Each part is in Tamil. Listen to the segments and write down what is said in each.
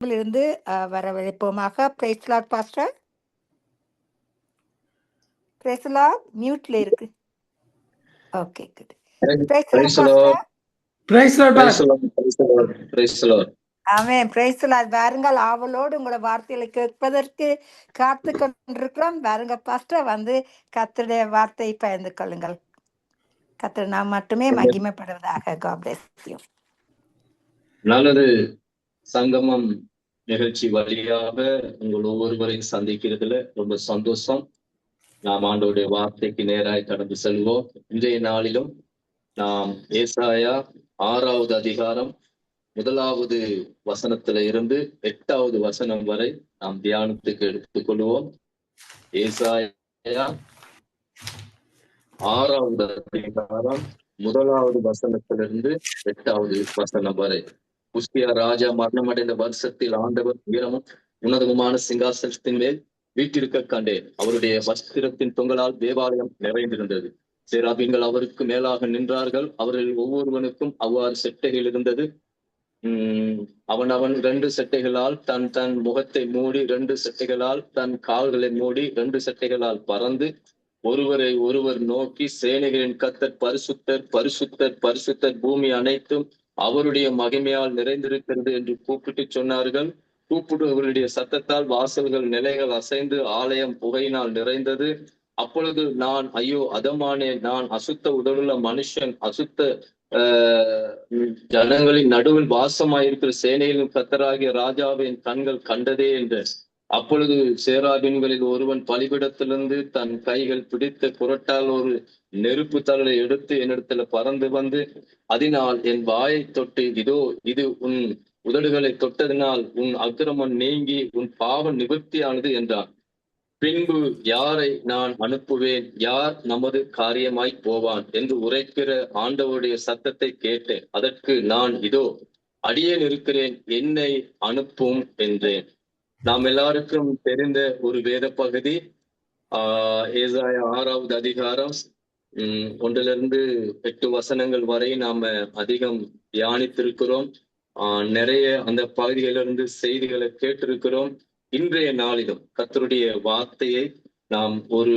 இருந்து வரவழைப்போமாக. Praise Lord pastor. Praise Lord மியூட்ல இருக்கு. Okay good. Praise Lord pastor. Praise Lord. Amen. Praise Lord. வாருங்கள், ஆவலோடு உங்களை வார்த்தைகளை கேட்பதற்கு காத்து கொண்டிருக்கிறோம். வாருங்க பாஸ்டர், வந்து கர்த்தருடைய வார்த்தையை பகிர்ந்து கொள்ளுங்கள். கர்த்தர் நாம் மட்டுமே மகிமைப்படுவதாக. God bless you. நல்லது. சங்கமம் நிகழ்ச்சி வழியாக உங்கள் ஒவ்வொருவரையும் சந்திக்கிறதுல ரொம்ப சந்தோஷம். நாம் ஆண்டவருடைய வார்த்தைக்கு நேராய் கடந்து செல்வோம். இன்றைய நாளிலும் நாம் ஏசாயா 6வது அதிகாரம் 1வது வசனத்துல இருந்து 8வது வசனம் வரை நாம் தியானத்துக்கு எடுத்துக்கொள்வோம். ஏசாயா 6வது அதிகாரம் 1வது வசனத்திலிருந்து 8வது வசனம் வரை. உசியா ராஜா மரணமடைந்த வருஷத்தில் ஆண்டவர் உயரமும் உன்னதமுமான சிங்காசனத்தின் மேல் வீட்டிருக்க கண்டேன். அவருடைய வஸ்திரத்தின் தொங்கலால் தேவாலயம் நிறைந்திருந்தது. சேராபீன்கள் அவருக்கு மேலாக நின்றார்கள். அவர்கள் ஒவ்வொருவனுக்கும் அவ்வாறு செட்டைகள் இருந்தது. அவன் 2 செட்டைகளால் தன் முகத்தை மூடி, 2 செட்டைகளால் தன் கால்களை மூடி, 2 செட்டைகளால் பறந்து ஒருவரை ஒருவர் நோக்கி, சேனைகளின் கர்த்தர் பரிசுத்தர், பரிசுத்தர், பரிசுத்தர், பூமி அனைத்தும் அவருடைய மகிமையால் நிறைந்திருக்கிறது என்று கூப்பிட்டு சொன்னார்கள். கூப்பிடுவர்களுடைய சத்தத்தால் வாசல்கள் நிலைகள் அசைந்து ஆலயம் புகையினால் நிறைந்தது. அப்பொழுது நான், ஐயோ அதமானே, நான் அசுத்த உடலுள்ள மனுஷன், அசுத்த ஜனங்களின் நடுவில் வாசமாயிருக்கிற சேனைகளின் கர்த்தராகிய ராஜாவை என் கண்கள் கண்டதே என்று. அப்பொழுது சேராபீன்களில் ஒருவன் பலிபீடத்திலிருந்து தன் கைகள் பிடித்த குரட்டால் ஒரு நெருப்பு தழலை எடுத்து என்னிடத்துல பறந்து வந்து, அதனால் என் வாயை தொட்டு, இதோ இது உன் உதடுகளை தொட்டதினால் உன் அக்கிரமம் நீங்கி உன் பாவம் நிவர்த்தியானது என்றான். பின்பு யாரை நான் அனுப்புவேன், யார் நமது காரியமாய் போவான் என்று உரைக்கிற ஆண்டவருடைய சத்தத்தை கேட்டேன். அதற்கு நான், இதோ அடியேன் இருக்கிறேன், என்னை அனுப்பும் என்றேன். நாம் எல்லாருக்கும் தெரிந்த ஒரு வேத பகுதி. ஏசாயா 6வது அதிகாரம் 1லிருந்து 8 வசனங்கள் வரை நாம அதிகம் தியானித்திருக்கிறோம். நிறைய அந்த பகுதிகளிலிருந்து செய்திகளை கேட்டிருக்கிறோம். இன்றைய நாளிலும் கர்த்தருடைய வார்த்தையை நாம் ஒரு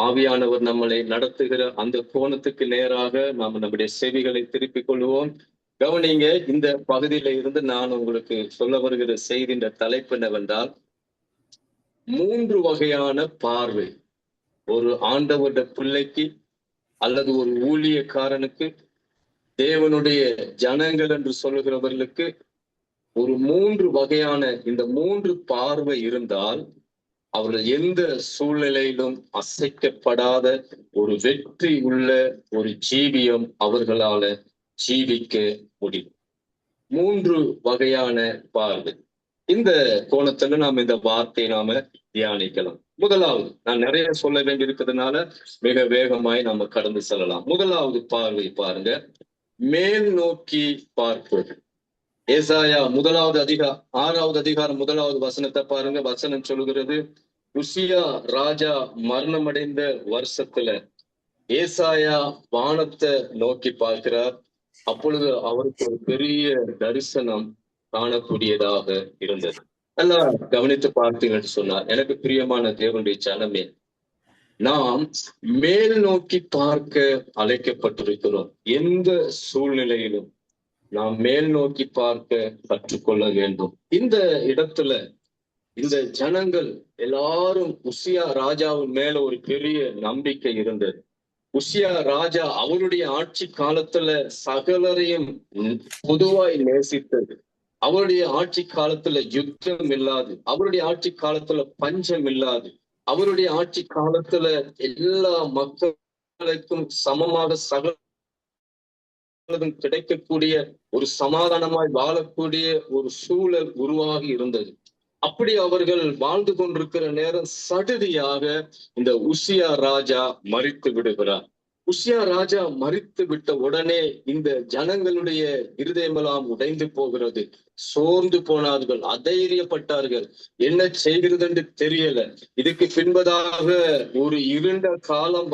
ஆவியானவர் நம்மளை நடத்துகிற அந்த கோணத்துக்கு நேராக நாம் நம்முடைய செவிகளை திருப்பிக் கொள்வோம். கவனிங்க, இந்த பகுதியில இருந்து நான் உங்களுக்கு சொல்ல வருகிற செய்தியின் தலைப்பு என்னவென்றால், 3 வகையான பார்வை ஒரு ஆண்டவருடைய பிள்ளைக்கு அல்லது ஒரு ஊழியக்காரனுக்கு, தேவனுடைய ஜனங்கள் என்று சொல்லுகிறவர்களுக்கு ஒரு 3 வகையான இந்த 3 பார்வை இருந்தால் அவர்கள் எந்த சூழ்நிலையிலும் அசைக்கப்படாத ஒரு வெற்றி உள்ள ஒரு ஜீவியம் அவர்களால ஜீவிக்க முடியும். 3 வகையான பார்வை. இந்த கோணத்துல நாம் இந்த வார்த்தையை நாம தியானிக்கலாம். முதலாவது, நான் நிறைய சொல்ல வேண்டி இருக்கிறதுனால மிக வேகமாய் நாம கடந்து செல்லலாம். முதலாவது பார்வை பாருங்க, மேல் நோக்கி பார்ப்பது. ஏசாயா 6வது அதிகாரம் 1வது வசனத்தை பாருங்க. வசனம் சொல்லுகிறது, உசியா ராஜா மரணமடைந்த வருஷத்துல ஏசாயா வானத்தை நோக்கி பார்க்கிறார். அப்பொழுது அவருக்கு ஒரு பெரிய தரிசனம் காணக்கூடியதாக இருந்தது. நல்லா கவனித்து பார்த்தீங்கன்னு சொன்னார். எனக்கு பிரியமான தேவனுடைய ஜனமே, நாம் மேல் நோக்கி பார்க்க அழைக்கப்பட்டிருக்கிறோம். எந்த சூழ்நிலையிலும் நாம் மேல் நோக்கி பார்க்க கற்றுக்கொள்ள வேண்டும். இந்த இடத்துல இந்த ஜனங்கள் எல்லாரும் உசியா ராஜாவின் மேல ஒரு பெரிய நம்பிக்கை இருந்தது. உசியா ராஜா அவருடைய ஆட்சி காலத்துல சகலரையும் பொதுவாய் நேசித்தது. அவருடைய ஆட்சி காலத்துல யுத்தம் இல்லாது, அவருடைய ஆட்சி காலத்துல பஞ்சம் இல்லாது, அவருடைய ஆட்சி காலத்துல எல்லா மக்களுக்கும் சமமாக சகல கிடைக்கக்கூடிய ஒரு சமாதானமாய் வாழக்கூடிய ஒரு சூழல் உருவாகி இருந்தது. அப்படி அவர்கள் வாழ்ந்து கொண்டிருக்கிற நேரம் சடுதியாக இந்த உசியா ராஜா மரித்து விடுகிறார். உசியா ராஜா மரித்து விட்ட உடனே இந்த ஜனங்களுடைய இருதயமெல்லாம் உடைந்து போகிறது. சோர்ந்து போனார்கள், அதைரியப்பட்டார்கள். என்ன செய்கிறது என்று தெரியல. இதுக்கு பின்பதாக ஒரு இருண்ட காலம்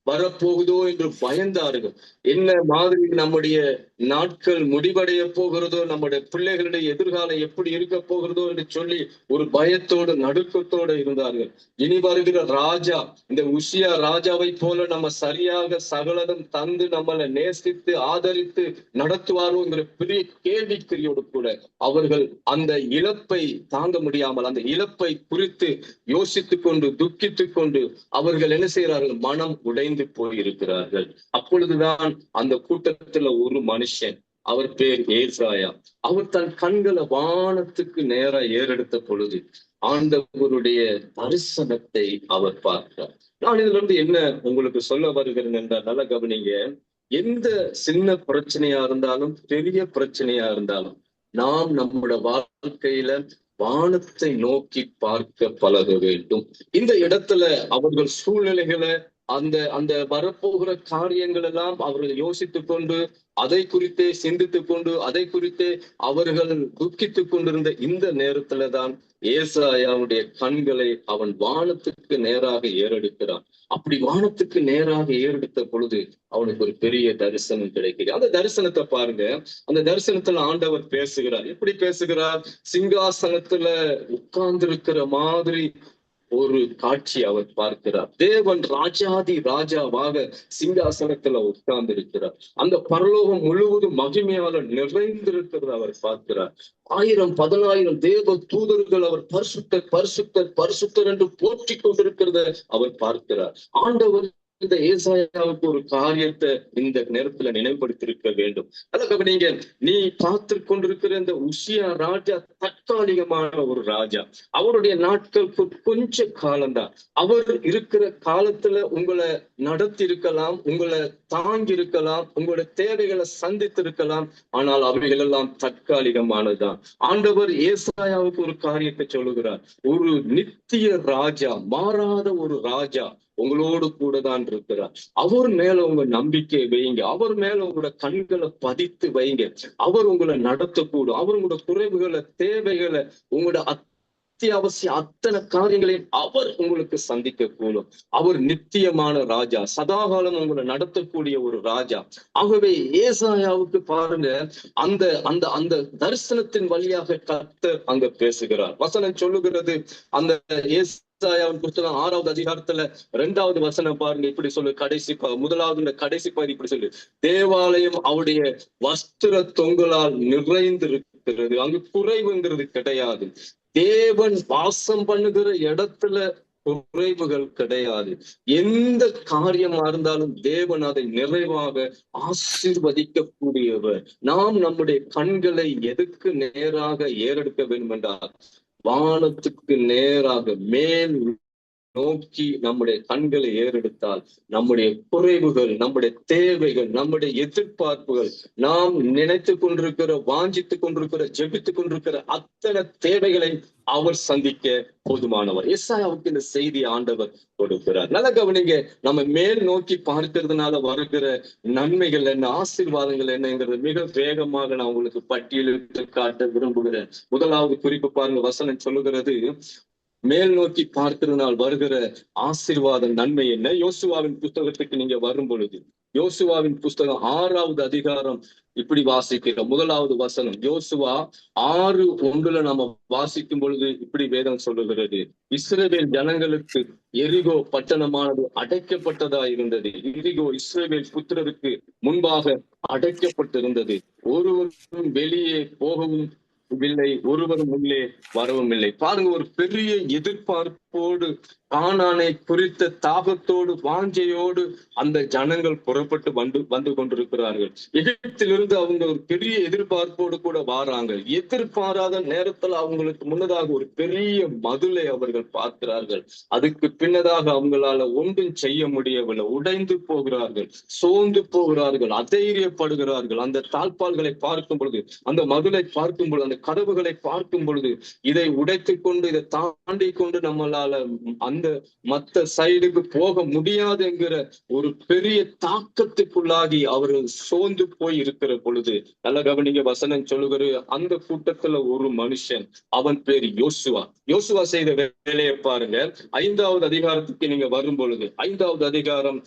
வரப்போகுதோ என்று பயந்தார்கள். என்ன மாதிரி நம்முடைய நாட்கள் முடிவடைய போகிறதோ, நம்முடைய பிள்ளைகளுடைய எதிர்காலம் எப்படி இருக்க போகிறதோ என்று சொல்லி ஒரு பயத்தோடு நடுக்கத்தோடு இருந்தார்கள். இனி வருகிற ராஜா, இந்த உசியா ராஜாவை போல நம்ம சரியாக சகலதும் தந்து நம்மளை நேசித்து ஆதரித்து நடத்துவாரோங்கிற பெரிய கேள்விக்குறியோடு கூட அவர்கள் அந்த இழப்பை தாங்க முடியாமல் அந்த இழப்பை குறித்து யோசித்துக் கொண்டு துக்கித்துக் கொண்டு அவர்கள் என்ன செய்கிறார்கள்? மனம் உடைந்து போயிருக்கிறார்கள். அப்பொழுதுதான் அந்த கூட்டத்துல ஒரு மனுஷன், அவர் பேர் ஏசாயா, அவர் தன் கண்களை வானத்துக்கு நேரா ஏறெடுத்த பொழுது ஆண்டவருடைய தரிசனத்தை அவர் பார்க்கிறார். நான் இதுல இருந்து என்ன உங்களுக்கு சொல்ல வருகிறேன் என்றால், நல்லா கவனிங்க. எந்த சின்ன பிரச்சனையா இருந்தாலும் பெரிய பிரச்சனையா இருந்தாலும் நாம் நம்முடைய வாழ்க்கையில வானத்தை நோக்கி பார்க்க பழக வேண்டும். இந்த இடத்துல அவர்கள் சூழ்நிலைகளை அந்த அந்த வரப்போகிற காரியங்கள் எல்லாம் அவர்கள் யோசித்துக் கொண்டு அதை குறித்தே சிந்தித்துக் கொண்டு அதை குறித்தே அவர்கள் துக்கித்துக் கொண்டிருந்த இந்த நேரத்துலதான் ஏசாயாவுடைய கண்களை அவன் வானத்துக்கு நேராக ஏறெடுக்கிறான். அப்படி வானத்துக்கு நேராக ஏறெடுத்த பொழுது அவனுக்கு ஒரு பெரிய தரிசனம் கிடைக்கிறது. அந்த தரிசனத்தை பாருங்க. அந்த தரிசனத்துல ஆண்டவர் பேசுகிறார். எப்படி பேசுகிறார்? சிங்காசனத்துல உட்கார்ந்து இருக்கிற மாதிரி ஒரு காட்சி அவர் பார்க்கிறார். தேவன் ராஜாதி ராஜாவாக சிங்காசனத்துல உட்கார்ந்து இருக்கிறார். அந்த பரலோகம் முழுவதும் மகிமையால நிறைந்திருக்கிறது அவர் பார்க்கிறார். 1000-10,000 தேவ தூதர்கள் அவர் பரிசுத்தர் பரிசுத்தர் பரிசுத்தர் என்று போற்றிக் கொண்டிருக்கிறத அவர் பார்க்கிறார். ஆண்டவர் இந்த ஏசாயாவுக்கு ஒரு காரியத்தை இந்த நேரத்துல நினைவுபடுத்திருக்க வேண்டும். அதாவது நீங்க நீ பார்த்து கொண்டிருக்கிற இந்த உசியா ராஜா தற்காலிகமான ஒரு ராஜா. அவருடைய நாட்கள் கொஞ்ச காலம்தான். அவர் இருக்கிற காலத்துல உங்களை நடத்தி இருக்கலாம், உங்களை தாங்கி இருக்கலாம், உங்களுடைய தேவைகளை சந்தித்திருக்கலாம். ஆனால் அவைகள் எல்லாம் தற்காலிகமானதுதான். ஆண்டவர் ஏசாயாவுக்கு ஒரு காரியத்தை சொல்லுகிறார். ஒரு நித்திய ராஜா, மாறாத ஒரு ராஜா உங்களோடு கூட தான் இருக்கிறார். அவர் மேல உங்க நம்பிக்கை வைங்க. அவர் மேல உங்களோட கண்களை பதித்து வைங்க. அவர் உங்களை நடத்தக்கூடும். அவர் உங்களோட குறைவுகளை, தேவைகளை, உங்களோட அத்தியாவசிய அத்தனை காரியங்களையும் அவர் உங்களுக்கு சந்திக்க கூடும். அவர் நித்தியமான ராஜா, சதாகாலம் உங்களை நடத்தக்கூடிய ஒரு ராஜா. ஆகவே ஏசாயாவுக்கு பாருங்க, அந்த அந்த அந்த தரிசனத்தின் வழியாக கர்த்தர் அங்க பேசுகிறார். வசனம் சொல்லுகிறது, அந்த ஏசாயாவின் புத்தகம் 6வது அதிகாரத்துல 2வது வசனம் பாருங்க. இப்படி சொல்லு, கடைசி முதலாவது கடைசி பகுதி இப்படி சொல்லு, தேவாலயம் அவருடைய வஸ்திர தொங்கலால் நிறைந்து இருக்கிறது. அங்கு குறைவுங்கிறது கிடையாது. தேவன் வாசம் பண்ணுகிற இடத்துல குறைவுகள் கிடையாது. எந்த காரியமா இருந்தாலும் தேவன் அதை நிறைவாக ஆசீர்வதிக்க கூடியவர். நாம் நம்முடைய கண்களை எதுக்கு நேராக ஏறெடுக்க வேண்டும் என்றால், வானத்துக்கு நேராக மேல் நோக்கி நம்முடைய கண்களை ஏறெடுத்தால் நம்முடைய குறைவுகள், நம்முடைய தேவைகள், நம்முடைய எதிர்பார்ப்புகள், நாம் நினைத்து கொண்டிருக்கிற, வாஞ்சித்துக் கொண்டிருக்கிற, ஜெபித்துக் கொண்டிருக்கிற அத்தனை தேவைகளை அவர் சந்திக்க போதுமானவர். ஏசாயாவுக்கு இந்த செய்தி ஆண்டவர் கொடுக்கிறார். நல்ல கவனிங்க. நம்ம மேல் நோக்கி பார்க்கிறதுனால வருகிற நன்மைகள் என்ன, ஆசீர்வாதங்கள் என்னங்கிறது மிக வேகமாக நான் உங்களுக்கு பட்டியலிட்டு காட்ட விரும்புகிறேன். முதலாவது குறிப்பு பாருங்க. வசனம் சொல்லுகிறது, மேல் நோக்கி பார்க்கிறதுனால் வருகிற ஆசீர்வாத நன்மை என்ன? யோசுவாவின் புஸ்தகத்துக்கு நீங்க வரும் பொழுது, யோசுவாவின் புஸ்தகம் 6வது அதிகாரம் இப்படி வாசிக்கிற முதலாவது வசனம், யோசுவா 6:1 நம்ம வாசிக்கும் பொழுது இப்படி வேதம் சொல்லுகிறது, இஸ்ரவேல் ஜனங்களுக்கு எரிகோ பட்டணமானது அடைக்கப்பட்டதா இருந்தது. எரிகோ இஸ்ரவேல் புத்திரருக்கு முன்பாக அடைக்கப்பட்டிருந்தது. ஒருவரும் வெளியே போகவும் இல்லை, ஒருவரும் உள்ளே வரவும் இல்லை. பாருங்க, ஒரு பெரிய எதிர்பார்ப்போடு, கானானை குறித்த தாகத்தோடு, வாஞ்சையோடு அந்த ஜனங்கள் புறப்பட்டு வந்து கொண்டிருக்கிறார்கள். எகிப்திலிருந்து அவங்க ஒரு பெரிய எதிர்பார்ப்போடு கூட வாராங்க. எதிர்பாராத நேரத்துல அவங்களுக்கு முன்னதாக ஒரு பெரிய மதுளை அவர்கள் பார்க்கிறார்கள். அதுக்கு பின்னதாக அவங்களால ஒன்றும் செய்ய முடியவில்லை. உடைந்து போகிறார்கள், சோர்ந்து போகிறார்கள், அதைரியப்படுகிறார்கள். அந்த தாழ்பால்களை பார்க்கும் பொழுது, அந்த மதுளை பார்க்கும் பொழுது, அந்த கதவுகளை பார்க்கும் பொழுது, இதை உடைத்துக் கொண்டு, இதை தாண்டி கொண்டு நம்மளால அந்த மத்த சைடுக்கு போக முடியாது என்கிற ஒரு பெரிய தாக்கத்துக்குள்ளாகி அவர்கள் சோர்ந்து போய் இருக்கிற பொழுது, நல்ல கவனிங்க, வசனம் சொல்லுகிற அந்த கூட்டத்துல ஒரு மனுஷன், அவன் பேர் யோசுவா. யோசுவா செய்த வேலையை பாருங்க. 5வது அதிகாரத்துக்கு நீங்க வரும் பொழுது, 5வது அதிகாரம்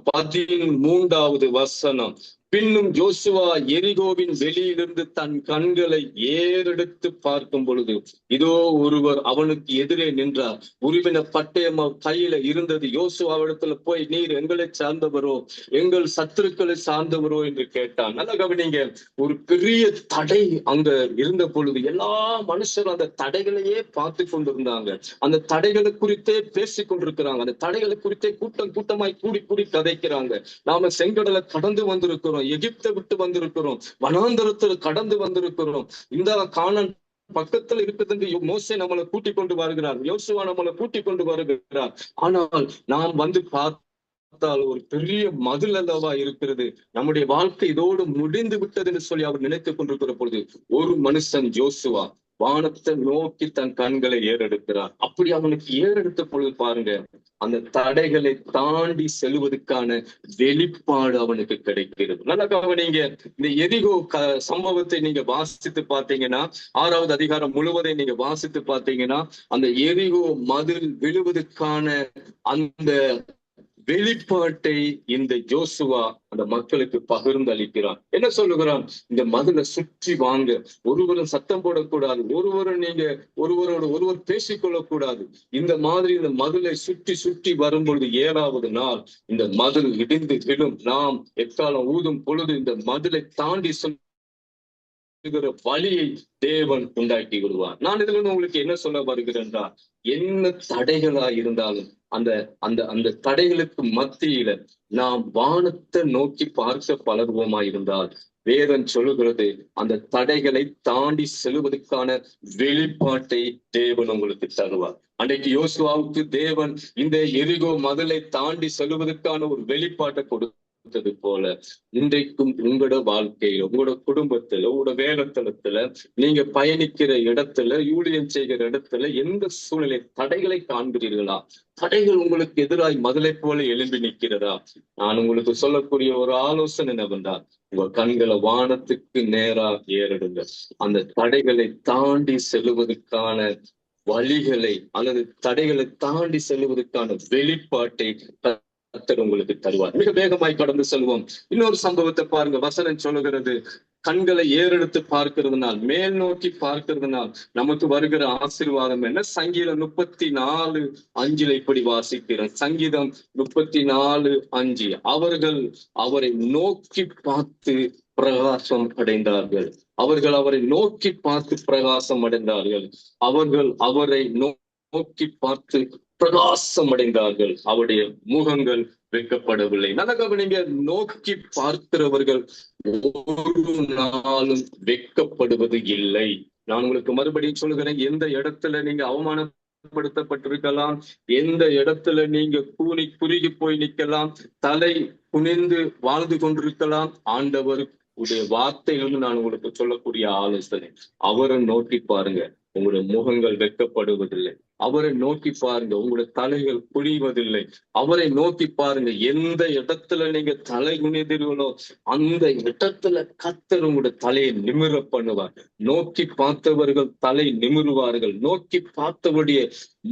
13வது வசனம், பின்னும் யோசுவா எரிகோவின் வெளியிலிருந்து தன் கண்களை ஏறெடுத்து பார்க்கும் பொழுது இதோ ஒருவர் அவனுக்கு எதிரே நின்றார். உருவின பட்டயம் கையில இருந்தது. யோசுவாவிடத்துல போய், நீர் எங்களை சார்ந்தவரோ, எங்கள் சத்துருக்களை சார்ந்தவரோ என்று கேட்டான். நல்லா கவனிங்க, ஒரு பெரிய தடை அங்க இருந்த பொழுது எல்லா மனுஷரும் அந்த தடைகளையே பார்த்து கொண்டிருந்தாங்க. அந்த தடைகளை குறித்தே பேசிக் கொண்டிருக்கிறாங்க. அந்த தடைகளை குறித்தே கூட்டம் கூட்டமாய் கூடி கூடி கதைக்கிறாங்க. நாம செங்கடலை கடந்து வந்திருக்கிறோம், எகிப்தை விட்டு வந்திருக்கிறோம், வனாந்தரத்துல கடந்து வந்திருக்கிறோம், இந்த கானான் பக்கத்துல இருக்குது என்று மோசே நம்மளை கூட்டிக் கொண்டு வருகிறார், யோசுவா நம்மளை கூட்டிக் கொண்டு வருகிறார். ஆனால் நாம் வந்து பார்த்தால் ஒரு பெரிய மதில் அல்லவா இருக்கிறது. நம்முடைய வாழ்க்கை இதோடு முடிந்து விட்டது என்று சொல்லி அவர் நினைத்துக் கொண்டிருக்கிற பொழுது ஒரு மனுஷன் யோசுவா வானத்தை நோக்கி தன் கண்களை ஏறெடுக்கிறார். அப்படி அவனுக்கு ஏறெடுத்த பொழுது பாருங்க, அந்த தடைகளை தாண்டி செல்வதற்கான வெளிப்பாடு அவனுக்கு கிடைக்கிறது. நல்லா கவனிங்க, இந்த எரிகோ சம்பவத்தை நீங்க வாசித்து பார்த்தீங்கன்னா, 6வது அதிகாரம் முழுவதை நீங்க வாசித்து பார்த்தீங்கன்னா, அந்த எரிகோ மதில் விழுவதற்கான அந்த வெளிப்பாட்டை இந்த யோசுவா அந்த மக்களுக்கு பகிர்ந்து அளிக்கிறான். என்ன சொல்லுகிறான்? இந்த மதிலை சுற்றி வாங்க, ஒருவரும் சத்தம் போடக்கூடாது, நீங்க ஒருவரோடு ஒருவர் பேசிக்கொள்ளக்கூடாது. இந்த மாதிரி இந்த மதிலை சுற்றி சுற்றி வரும்பொழுது 7வது நாள் இந்த மதில் இடிந்து விடும். நாம் எக்காலம் ஊதும் பொழுது இந்த மதிலை தாண்டி வழியை தேவன் உண்டாக்கி விடுவார். நான் இதுல உங்களுக்கு என்ன சொல்ல வருகிறேன், என்ன தடைகளா இருந்தாலும் அந்த அந்த அந்த தடைகளுக்கு மத்தியில நாம் வானத்தை நோக்கி பார்க்க பழகுவோமா இருந்தால், வேதம் சொல்லுகிறது அந்த தடைகளை தாண்டி செல்வதற்கான வெளிப்பாட்டை தேவன் உங்களுக்கு தருவார். அன்றைக்கு யோசுவாவுக்கு தேவன் இந்த எரிகோ மதிலை தாண்டி செல்வதற்கான ஒரு வெளிப்பாட்டை கொடுத்தது போல, இன்றைக்கும் உங்களோட வாழ்க்கையில, உங்களோட குடும்பத்துல, உங்களோட வேலைத்தளத்துல, நீங்க பயணிக்கிற இடத்துல, ஊழியம் செய்கிற இடத்துல எந்த சூழ்நிலை தடைகளை காண்கிறீர்களா? தடைகள் உங்களுக்கு எதிராய் மதிலை போல எழும்பி நிற்கிறதா? நான் உங்களுக்கு சொல்லக்கூடிய ஒரு ஆலோசனை என்னவென்றால், உங்க கண்களை வானத்துக்கு நேரா ஏறிடுங்க. அந்த தடைகளை தாண்டி செல்வதற்கான வழிகளை அல்லது தடைகளை தாண்டி செல்வதற்கான வெளிப்பாட்டை கர்த்தர் உங்களுக்கு தருவார். மிக வேகமாய் கடந்து செல்வோம். இன்னொரு சம்பவத்தை பாருங்க. வசனம் சொல்லுகிறது, கண்களை ஏறெடுத்து பார்க்கிறதுனால், மேல் நோக்கி பார்க்கிறதுனால் நமக்கு வருகிற ஆசீர்வாதம் என்ன? சங்கீதம் 34:5 இப்படி வாசிக்கிறேன். சங்கீதம் 34:5, அவர்கள் அவரை நோக்கி பார்த்து பிரகாசம் அடைந்தார்கள். அவர்கள் அவரை நோக்கி பார்த்து பிரகாசம் அடைந்தார்கள். அவர்கள் அவரை நோக்கி பார்த்து பிரகாசம் அடைந்தார்கள். அவருடைய முகங்கள் வெட்கப்படவில்லை. நல்ல கவனிங்க, நோக்கி பார்க்கிறவர்கள் ஒரு நாளும் வெட்கப்படுவது இல்லை. நான் உங்களுக்கு மறுபடியும் சொல்லுகிறேன், எந்த இடத்துல நீங்க அவமானப்படுத்தப்பட்டிருக்கலாம், எந்த இடத்துல நீங்க குறுகி போய் நிற்கலாம், தலை குனிந்து வாழ்ந்து கொண்டிருக்கலாம், ஆண்டவர் உடைய வார்த்தையிலிருந்து நான் உங்களுக்கு சொல்லக்கூடிய ஆலோசனை, அவரை நோக்கி பாருங்க, உங்களுடைய முகங்கள் வெட்கப்படுவதில்லை. அவரை நோக்கி பாருங்க, உங்களுடைய தலைகள் குனிவதில்லை. அவரை நோக்கி பாருங்க, எந்த இடத்துல நீங்க தலை குனிதீர்களோ அந்த இடத்துல கர்த்தர் உங்களுடைய தலையை நிமிர பண்ணுவார். நோக்கி பார்த்தவர்கள் தலை நிமிருவார்கள். நோக்கி பார்த்தவருடைய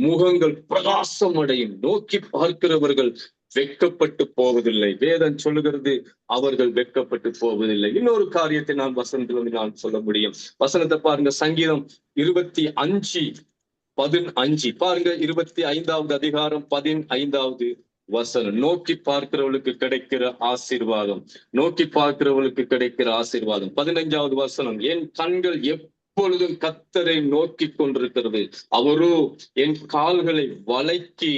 முகங்கள் பிரகாசம் அடையும். நோக்கி பார்க்கிறவர்கள் வெட்கப்பட்டு போவதில்லை. வேதம் சொல்லுகிறது, அவர்கள் வெட்கப்பட்டு போவதில்லை. இன்னொரு காரியத்தை நான் வசனத்துல நான் சொல்ல முடியும். வசனத்தை பாருங்க, சங்கீதம் 25:15 பாருங்க. 25வது அதிகாரம் 15வது வசனம். நோக்கி பார்க்கிறவர்களுக்கு கிடைக்கிற ஆசீர்வாதம், நோக்கி பார்க்கிறவர்களுக்கு கிடைக்கிற ஆசீர்வாதம். 15வது வசனம், என் கண்கள் எப்பொழுதும் கர்த்தரை நோக்கி கொண்டிருக்கிறது, அவரோ என் கால்களை வளைக்கி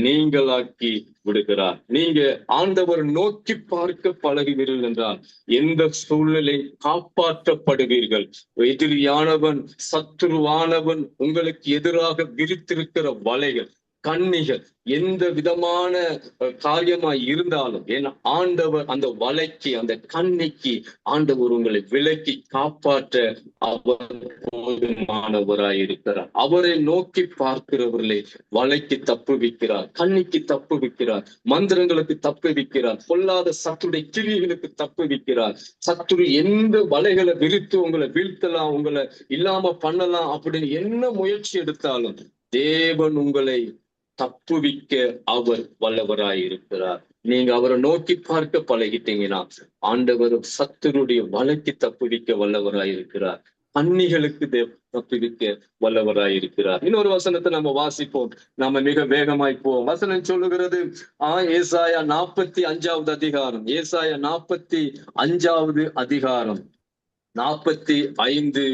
நீங்களாக்கி விடுகிறார். நீங்க ஆண்டவர் நோக்கி பார்க்க பழகுவீர்கள் என்றால் எந்த சூழ்நிலை காப்பாற்றப்படுவீர்கள். எதிரியானவன், சத்துருவானவன் உங்களுக்கு எதிராக விரித்திருக்கிற வலைகள், கண்ணிகள், எந்த விதமான காரியமாய் இருந்தாலும் ஏன்னா ஆண்டவர் அந்த வலைக்கு, அந்த கண்ணிக்கு ஆண்டவர் உங்களை விலக்கி காப்பாற்ற அவர் போதுமானவராய் இருக்கிறார். அவரை நோக்கி பார்க்கிறவர்களை வலைக்கு தப்புவிக்கிறார், கண்ணிக்கு தப்புவிக்கிறார், மந்திரங்களுக்கு தப்புவிக்கிறார், பொல்லாத சத்துடைய கிரியைகளுக்கு தப்புவிக்கிறார். சத்துரு எந்த வலைகளை விரித்து உங்களை வீழ்த்தலாம், உங்களை இல்லாம பண்ணலாம் அப்படின்னு என்ன முயற்சி எடுத்தாலும் தேவன் உங்களை தப்புவிக்க அவர் வல்லவராயிருக்கிறார். நீங்க அவரை நோக்கி பார்க்க பழகிட்டீங்கன்னா ஆண்டவர் சத்துருடைய வலைக்கு தப்புவிக்க வல்லவராயிருக்கிறார். அந்நிகளுக்கு தப்புவிக்க வல்லவராயிருக்கிறார். இன்னொரு வசனத்தை நம்ம வாசிப்போம். நாம மிக வேகமாய் போவோம். வசனம் சொல்லுகிறது ஏசாயா 45வது அதிகாரம். ஏசாயா 45வது அதிகாரம் 45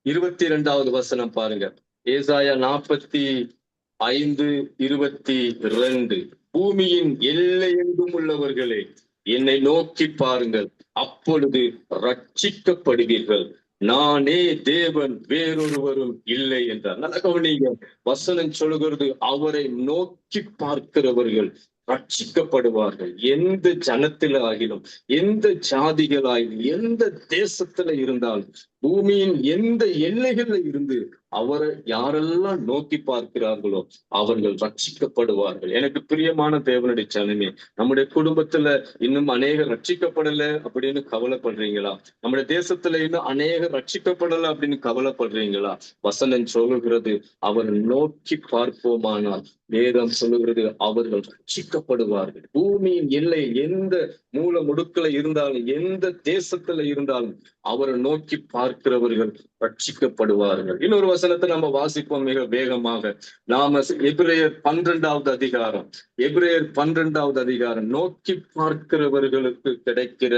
22வது வசனம் பாருங்க. ஏசாயா 45:22. பூமியின் எல்லையெங்கும் உள்ளவர்களே, என்னை நோக்கி பாருங்கள், அப்பொழுது ரட்சிக்கப்படுவீர்கள். நானே தேவன், வேறொருவரும் இல்லை என்றார். நல்ல கவனிங்க, வசனம் சொல்லுகிறது அவரை நோக்கி பார்க்கிறவர்கள் ரட்சிக்கப்படுவார்கள். எந்த ஜனத்தில ஆகிலும், எந்த ஜாதிகளாகிலும், எந்த தேசத்துல இருந்தாலும், பூமியின் எந்த எல்லைகள்ல இருந்து அவரை யாரெல்லாம் நோக்கி பார்க்கிறார்களோ அவர்கள் ரட்சிக்கப்படுவார்கள். எனக்கு பிரியமான தேவனுடைய ஜனமே, நம்முடைய குடும்பத்துல இன்னும் அநேகர் ரட்சிக்கப்படல அப்படின்னு கவலைப்படுறீங்களா? நம்முடைய தேசத்துல இன்னும் அநேகர் ரட்சிக்கப்படல அப்படின்னு கவலைப்படுறீங்களா? வசனம் சொல்லுகிறது அவர் நோக்கி பார்ப்போமானால் வேதம் சொல்லுகிறது அவர்கள் ரட்சிக்கப்படுவார்கள். பூமியின் எல்லை எந்த மூல முடுக்கல இருந்தாலும், எந்த தேசத்துல இருந்தாலும் அவரை நோக்கி பார்க்கிறவர்கள் ரட்சிக்கப்படுவார்கள். இன்னொரு வசனத்தை நம்ம வாசிப்போம் மிக வேகமாக. நாம எபிரேயர் 12வது அதிகாரம். எபிரேயர் 12வது அதிகாரம். நோக்கி பார்க்கிறவர்களுக்கு கிடைக்கிற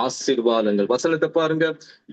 ஆசீர்வாதங்கள். வசனத்தை பாருங்க.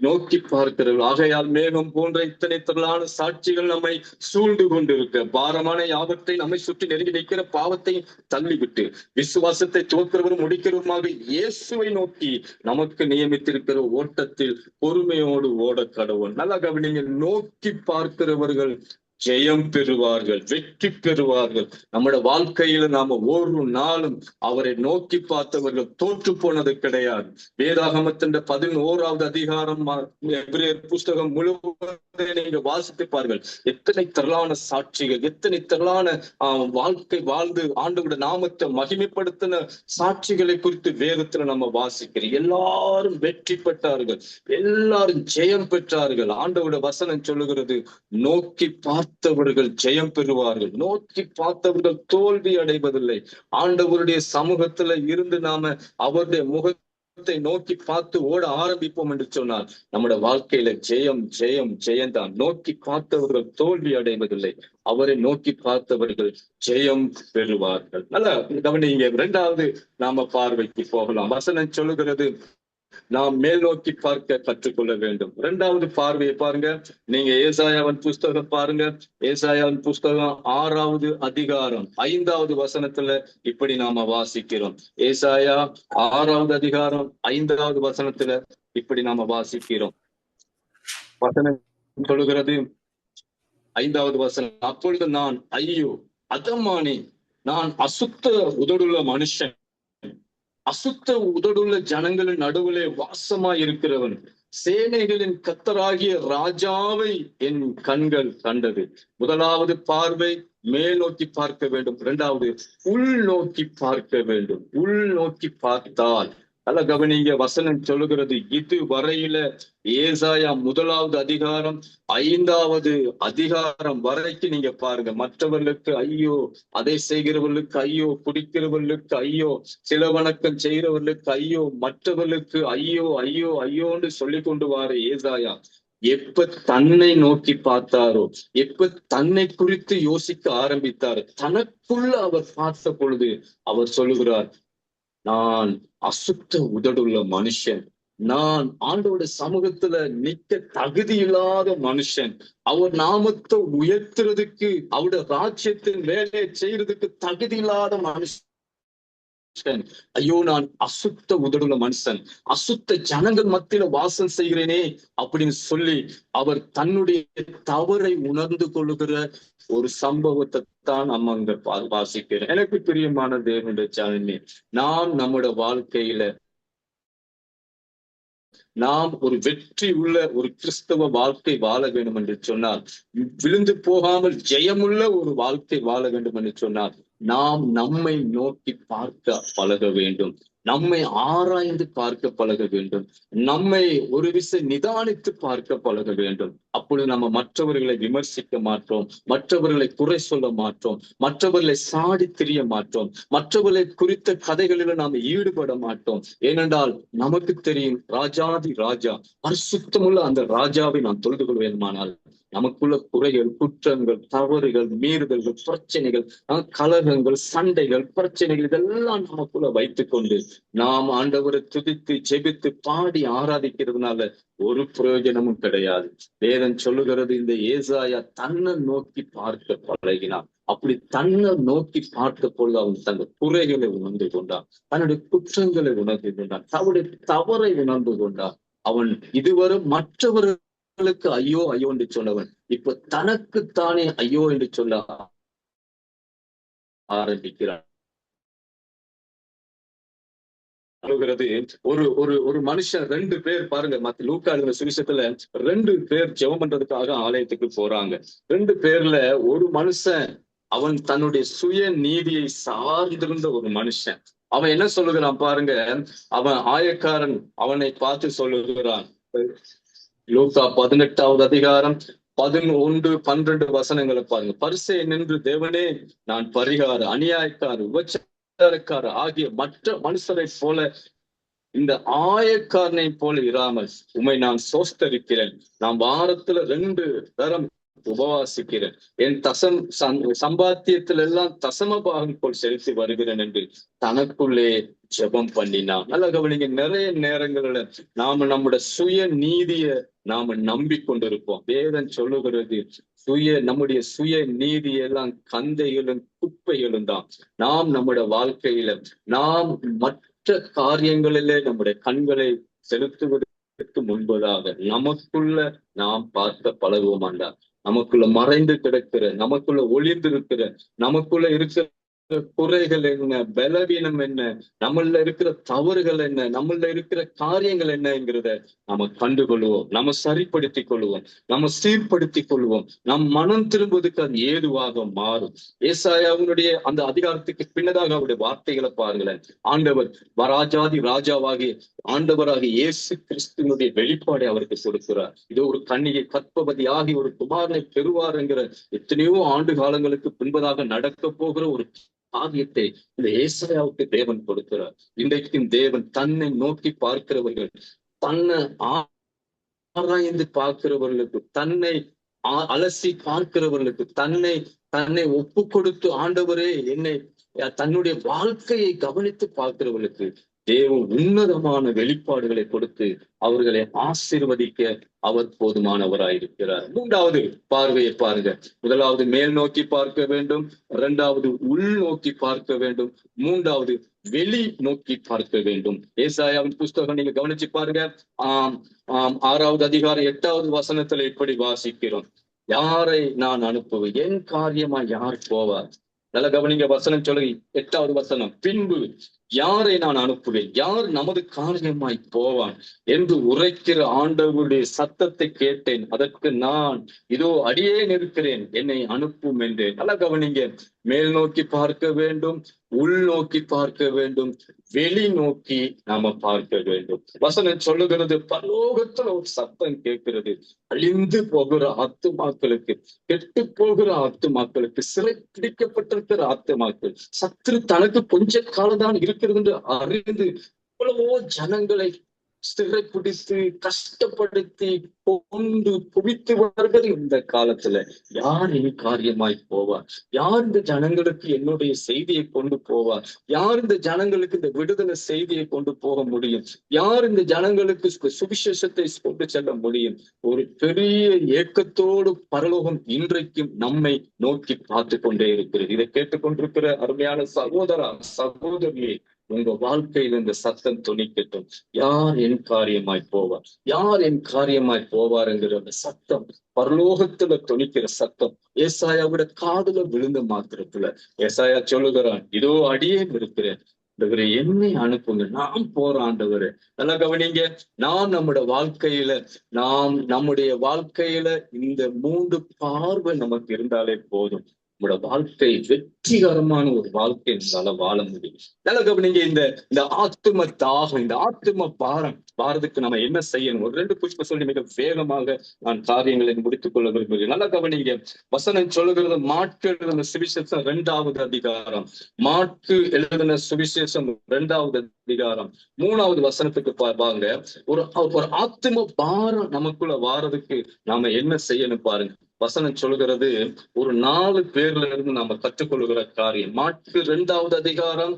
நோக்கி பார்க்கிறவர்கள். ஆகையால் மேகம் போன்ற இத்தனை திரளான சாட்சிகள் நம்மை சூழ்ந்து கொண்டிருக்க, பாரமான யாவத்தை நம்மை சுற்றி நெருங்கி நிற்கிற பாவத்தை தள்ளிவிட்டு விசுவாசத்தை துவக்கிறவரும் முடிக்கிறவருமாக இயேசுவை நோக்கி நமக்கு நியமித்திருக்கிற ஓட்டத்தில் பொறுமையோடு ஓட கடவுள். நல்லா கவனிங்க, நோக்கி பார்க்கிறவர்கள் ஜெயம் பெறுவார்கள், வெற்றி பெறுவார்கள். நம்முடைய வாழ்க்கையில நாம ஒரு நாளும் அவரை நோக்கி பார்த்தவர்கள் தோற்று போனது கிடையாது. வேதாகமத்தின் 11வது அதிகாரம் எபிரேயர் புஸ்தகம் முழுவதை நீங்க வாசித்து பாருங்கள். எத்தனை திரளான சாட்சிகள், எத்தனை திரளான வாழ்க்கை வாழ்ந்து ஆண்டவருடைய நாமத்தை மகிமைப்படுத்தின சாட்சிகளை குறித்து வேதத்துல நம்ம வாசிக்கிறோம். எல்லாரும் வெற்றி பெற்றார்கள், எல்லாரும் ஜெயம் பெற்றார்கள். ஆண்டவருடைய வசனம் சொல்லுகிறது நோக்கி பார்த்தவர்கள் ஜெயம் பெறுவார்கள், நோக்கி பார்த்தவர்கள் தோல்வி அடைவதில்லை. ஆண்டவருடைய சமூகத்துல இருந்து நாம அவருடைய முகத்தை நோக்கி பார்த்து ஓட ஆரம்பிப்போம் என்று சொன்னால் நம்முடைய வாழ்க்கையில ஜெயம் ஜெயம் ஜெயம்தான். நோக்கி பார்த்தவர்கள் தோல்வி அடைவதில்லை, அவரை நோக்கி பார்த்தவர்கள் ஜெயம் பெறுவார்கள். நல்லா கவனிங்க, 2வது நாம பார்வைக்கு போகலாம். வசனம் சொல்லுகிறது நாம் மேல் நோக்கி பார்க்க கற்றுக்கொள்ள வேண்டும். 2வது பார்வையை பாருங்க. நீங்க ஏசாயாவின் புஸ்தகம் பாருங்க. ஏசாயாவின் புஸ்தகம் 6வது அதிகாரம் 5வது வசனத்துல இப்படி நாம வாசிக்கிறோம். ஏசாயா 6வது அதிகாரம் 5வது வசனத்துல இப்படி நாம வாசிக்கிறோம். வசனம் சொல்லுகிறது 5வது வசனம், அப்பொழுது நான் ஐயோ அதமானி, நான் அசுத்த உதடுள்ள மனுஷன், அசுத்த உதடுள்ள ஜனங்களின் நடுவிலே வாசமாய் இருக்கிறவன், சேனைகளின் கர்த்தராகிய ராஜாவை என் கண்கள் கண்டது. முதலாவது பார்வை மேல் நோக்கி பார்க்க வேண்டும். 2வது உள் நோக்கி பார்க்க வேண்டும். உள் நோக்கி பார்த்தால் நல்ல கவனிங்க, வசனம் சொல்லுகிறது இது வரையில ஏசாயா 1வது அதிகாரம் 5வது அதிகாரம் வரைக்கும் நீங்க பாருங்க. மற்றவர்களுக்கு ஐயோ, அதை செய்கிறவர்களுக்கு ஐயோ, குடிக்கிறவர்களுக்கு ஐயோ, சில வணக்கம் செய்கிறவர்களுக்கு ஐயோ, மற்றவர்களுக்கு ஐயோ ஐயோ ஐயோன்னு சொல்லி கொண்டு வார ஏசாயா எப்ப தன்னை நோக்கி பார்த்தாரோ, எப்ப தன்னை குறித்து யோசிக்க ஆரம்பித்தாரோ, தனக்குள்ள அவர் பார்த்த பொழுது அவர் சொல்லுகிறார், நான் அசுத்த உதடுள்ள மனுஷன், நான் ஆண்டோட சமூகத்துல நிக்க தகுதி இல்லாத மனுஷன், அவர் நாமத்தை உயர்த்துறதுக்கு, அவருடைய ராஜ்யத்தின் வேலையை செய்யறதுக்கு தகுதி இல்லாத மனுஷன். ஐயோ, நான் அசுத்த உதடுள்ள மனுஷன், அசுத்த ஜனங்கள் மத்தியில வாசம் செய்கிறேனே அப்படின்னு சொல்லி அவர் தன்னுடைய தவறை உணர்ந்து கொள்ளுகிற ஒரு சம்பவத்தை தான் நம்ம அங்க வாசிக்கிறோம். எனக்கு பிரியமான தேவனுடைய ஜனமே, நாம் நம்முடைய வாழ்க்கையில நாம் ஒரு வெற்றி உள்ள ஒரு கிறிஸ்தவ வாழ்க்கை வாழ வேண்டும் என்று சொன்னால், விழுந்து போகாமல் ஜெயமுள்ள ஒரு வாழ்க்கை வாழ வேண்டும் என்று சொன்னால் நாம் நம்மை நோக்கி பார்க்க பழக வேண்டும். நம்மை ஆராய்ந்து பார்க்க பழக வேண்டும். நம்மை ஒரு விசை நிதானித்து பார்க்க பழக வேண்டும். அப்பொழுது நம்ம மற்றவர்களை விமர்சிக்க மாட்டோம், மற்றவர்களை குறை சொல்ல மாட்டோம், மற்றவர்களை சாடி திரிய மாட்டோம், மற்றவர்களை குறித்த கதைகளில் நாம் ஈடுபட மாட்டோம். ஏனென்றால் நமக்கு தெரியும், ராஜாதி ராஜா, பரிசுத்தமுள்ள அந்த ராஜாவை நாம் தொழுது கொள்வேண்டுமானால் நமக்குள்ள குறைகள், குற்றங்கள், தவறுகள், மீறுதல்கள், பிரச்சனைகள், கலகங்கள், சண்டைகள், பிரச்சனைகள் இதெல்லாம் நமக்குள்ள வைத்துக் கொண்டு நாம் ஆண்டவரை துதித்து ஜெபித்து பாடி ஆராதிக்கிறதுனால ஒரு பிரயோஜனமும் கிடையாது. வேதம் சொல்லுகிறது, இந்த ஏசாயா தன்னை நோக்கி பார்க்க பழகினான். அப்படி தன்னை நோக்கி பார்க்க பொழுது அவன் தன் குறைகளை உணர்ந்து கொண்டான், தன்னுடைய குற்றங்களை உணர்ந்து கொண்டான், தன்னுடைய தவறை உணர்ந்து கொண்டான். அவன் இதுவரை மற்றவர்களுக்கு ஐயோ ஐயோ என்று சொன்னவன் இப்ப தனக்குத்தானே ஐயோ என்று சொல்ல ஆரம்பிக்கிறான். ஒரு ஒரு ஒரு மனுஷன் 2 பேர் பாருங்க, மத்த லூக்கா எழுதின சுவிசேஷத்துல 2 பேர் ஜெபம் பண்றதுக்காக ஆலயத்துக்கு போறாங்க. 2 பேர்ல ஒரு மனுஷன் அவன் தன்னுடைய சுய நீதியை சார்ந்திருந்த ஒரு மனுஷன். அவன் என்ன சொல்லுகிறான் பாருங்க, அவன் ஆயக்காரன் அவனை பார்த்து சொல்லுகிறான். லூக்கா 18வது அதிகாரம் 11, 12 வசனங்களை பாருங்க. பரிசேயன் நின்று, தேவனே, நான் பரிகார அநியாயக்காரர் உபச்சாரக்காரர் ஆகிய மற்ற மனுஷரை போல இந்த ஆயக்காரனை போல இராமல் உம்மை நான் சோஸ்தரிக்கிறேன். நான் வாரத்துல 2 தரம் உபவாசிக்கிறேன். என் சம்பாத்தியத்துல எல்லாம் தசம பாகம் போல் செலுத்தி வருகிறேன் என்று தனக்குள்ளே ஜெபம் பண்ணினான். நல்ல கவனிங்க, நிறைய நேரங்கள்ல நாம நம்முடைய சுய நீதிய நாம நம்பிக்கொண்டிருப்போம். வேதம் சொல்லுகிறது, நம்முடைய சுய நீதி எல்லாம் கந்தைகளும் குப்பைகளும் தான். நாம் நம்முடைய வாழ்க்கையில நாம் மற்ற காரியங்களிலே நம்முடைய கண்களை செலுத்துவதற்கு முன்பதாக நமக்குள்ள நாம் பார்க்க பழகுவோமாண்டா. நமக்குள்ள மறைந்து கிடக்கிற, நமக்குள்ள ஒளிந்திருக்கிற, நமக்குள்ள இருக்கிற குறைகள் என்ன, பலவீனம் என்ன, நம்மள இருக்கிற தவறுகள் என்ன, நம்மள இருக்கிற காரியங்கள் என்னங்கிறத நம்ம கண்டுகொள்வோம், நம்ம சரிப்படுத்திக் கொள்வோம், நம்ம சீர்படுத்திக் கொள்வோம். நம் மனம் திரும்புவதற்கு அது ஏதுவாக மாறும். ஏசாயாவினுடைய அந்த அதிகாரத்துக்கு பின்னதாக அவருடைய வார்த்தைகளை பாருங்களேன். ஆண்டவர் ராஜாதி ராஜாவாகி ஆண்டவராக இயேசு கிறிஸ்துவனுடைய வெளிப்பாடை அவருக்கு கொடுக்கிறார். இதோ ஒரு கன்னிகை கற்பவதி ஆகி ஒரு குமாரனை பெறுவார் என்கிற எத்தனையோ ஆண்டு காலங்களுக்கு பின்பதாக நடக்க போகிற ஒரு காரியத்தை இந்த ஏசாயாவுக்கு தேவன் கொடுக்கிறார். இன்றைக்கும் தேவன் தன்னை நோக்கி பார்க்கிறவர்கள், தன்னை ஆராய்ந்து பார்க்கிறவர்களுக்கு, தன்னை அலசி பார்க்கிறவர்களுக்கு, தன்னை ஒப்பு கொடுத்து ஆண்டவரே என்னை தன்னுடைய வாழ்க்கையை கவனித்து பார்க்கிறவர்களுக்கு தேவன் உன்னதமான வெளிப்பாடுகளை கொடுத்து அவர்களை ஆசீர்வதிக்க அவர் போதுமானவராயிருக்கிறார். 3வது பார்வையை பாருங்க. முதலாவது மேல் நோக்கி பார்க்க வேண்டும், 2வது உள் நோக்கி பார்க்க வேண்டும், 3வது வெளி நோக்கி பார்க்க வேண்டும். ஏசாயாவின் புஸ்தகம் நீங்க கவனிச்சு பாருங்க. 6வது அதிகாரம் 8வது வசனத்துல இப்படி வாசிக்கிறோம், யாரை நான் அனுப்புவேன், என் காரியமா யார் போவார்? நல்ல கவனிங்க, வசனம் சொல்லுங்க, 8வது வசனம், பின்பு யாரை நான் அனுப்புவேன், யார் நமது காரியமாய் போவான் என்று உரைக்கிற ஆண்டவருடைய சத்தத்தை கேட்டேன். அதற்கு நான் இதோ அடியேன் இருக்கிறேன், என்னை அனுப்பும் என்றேன். நல்ல கவனிங்க, மேல் நோக்கி பார்க்க வேண்டும், உள் நோக்கி பார்க்க வேண்டும், வெளி நோக்கி நாம பார்க்க வேண்டும். வசனம் சொல்லுகிறது, பரலோகத்துல ஒரு சத்தம் கேட்கிறது, அழிந்து போகிற ஆத்துமாக்களுக்கு, கெட்டு போகிற ஆத்துமாக்களுக்கு, சிறை பிடிக்கப்பட்டிருக்கிற ஆத்துமாக்கள், சத்துரு தனக்கு கொஞ்ச காலம்தான் இருக்கிறது என்று அறிந்து எவ்வளவோ ஜனங்களை சிறைப்பிடித்து கஷ்டப்படுத்தி கொண்டு குவித்து வருகிற இந்த காலத்துல யார் என் காரியமாய் போவார்? யார் இந்த ஜனங்களுக்கு என்னுடைய செய்தியை கொண்டு போவார்? யார் இந்த ஜனங்களுக்கு இந்த விடுதலை செய்தியை கொண்டு போக முடியும்? யார் இந்த ஜனங்களுக்கு சுவிசேஷத்தை கொண்டு செல்ல முடியும்? ஒரு பெரிய ஏக்கத்தோடு பரலோகம் இன்றைக்கும் நம்மை நோக்கி பார்த்து கொண்டே இருக்கிறது. இதை கேட்டுக்கொண்டிருக்கிற அருமையான சகோதரா சகோதரியே, உங்க வாழ்க்கையில் இந்த சத்தம் துணிக்கட்டும். யார் என் காரியமாய் போவார், யார் என் காரியமாய் போவாருங்கிற அந்த சத்தம் பரலோகத்துல துணிக்கிற சத்தம் ஏசாயாவோட காதுல விழுந்த மாத்திரத்துல ஏசாயா சொல்லுகிறான், இதோ அடியேன் இருக்கிறேன், ஆண்டவரே என்னை அனுப்புங்க, நாம் போற ஆண்டவரே. நல்லா கவனிங்க, நம்முடைய வாழ்க்கையில இந்த 3 பார்வை நமக்கு இருந்தாலே போதும். உங்களோட வாழ்க்கை வெற்றிகரமான ஒரு வாழ்க்கை உங்களால வாழ முடியும். நல்லா கவனிங்க, இந்த இந்த ஆத்தும தாகம், இந்த ஆத்தும பாரதுக்கு நம்ம என்ன செய்யணும்? ஒரு 2 புஷ்ப சொல்லி மிக வேகமாக நான் காரியங்களை முடித்துக் கொள்ள விரும்புகிறேன். நல்லா கவனிங்க, வசனம் சொல்லுகிறது, மாற்கு எழுதின சுவிசேஷம் 2வது அதிகாரம், மாற்கு எழுதின சுவிசேஷம் 2வது அதிகாரம் 3வது வசனத்துக்கு பாருங்க. ஒரு ஒரு ஆத்தும பாரம் நமக்குள்ள வாரதுக்கு நாம என்ன செய்யணும் பாருங்க. வசனம் சொல்கிறது, ஒரு 4 பேர்ல இருந்து நாம கற்றுக்கொள்கிற காரியம். மாற்கு 2வது அதிகாரம்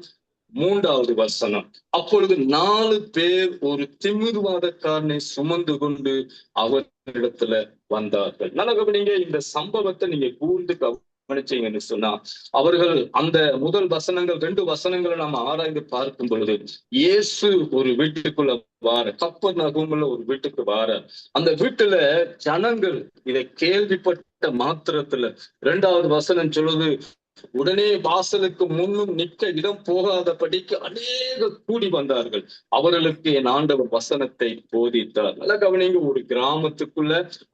3வது வசனம். அப்பொழுது 4 பேர் ஒரு திமிர்வாதக்காரனை சுமந்து கொண்டு அவரிடத்துல வந்தார்கள். நல்லா கவனிங்க, இந்த சம்பவத்தை நீங்க கூர்ந்து கவனிச்சீங்கன்னு சொன்னா, அவர்கள் அந்த முதல் வசனங்கள் 2 வசனங்களை நம்ம ஆராய்ந்து பார்க்கும் பொழுது, இயேசு ஒரு வீட்டுக்குள்ள வார, கப்பர்நகூமுல ஒரு வீட்டுக்கு வார, அந்த வீட்டுல ஜனங்கள் இதை கேள்விப்பட்ட மாத்திரத்துல 2வது வசனம் சொல்லுது, உடனே வாசலுக்கு முன்னும் நிற்க இடம் போகாதபடிக்கு அநேக கூடி வந்தார்கள். அவர்களுக்கு என் ஆண்டவர் வசனத்தை போதித்தார். நல்லா கவனிங்க, ஒரு கிராமத்துக்குள்ள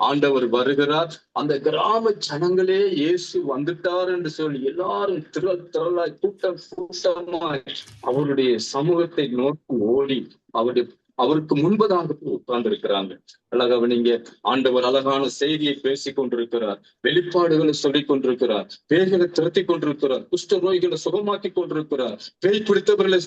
ஆண்டவர் வருகிறார். அந்த கிராம ஜனங்களே இயேசு வந்துட்டார் என்று சொல்லி எல்லாரும் திரளாய் கூட்டமாய் அவருடைய சமூகத்தை நோக்கி ஓடி அவருக்கு முன்பதாக உட்கார்ந்து இருக்கிறாங்க. அழகாக நீங்க, ஆண்டவர் அழகான செய்தியை பேசிக் கொண்டிருக்கிறார், வெளிப்பாடுகளை சொல்லிக் கொண்டிருக்கிறார், பேய்களை திரட்டி கொண்டிருக்கிறார், குஷ்ட நோய்களை சுகமாக்கி கொண்டிருக்கிறார், பேய் பிடித்தவர்களை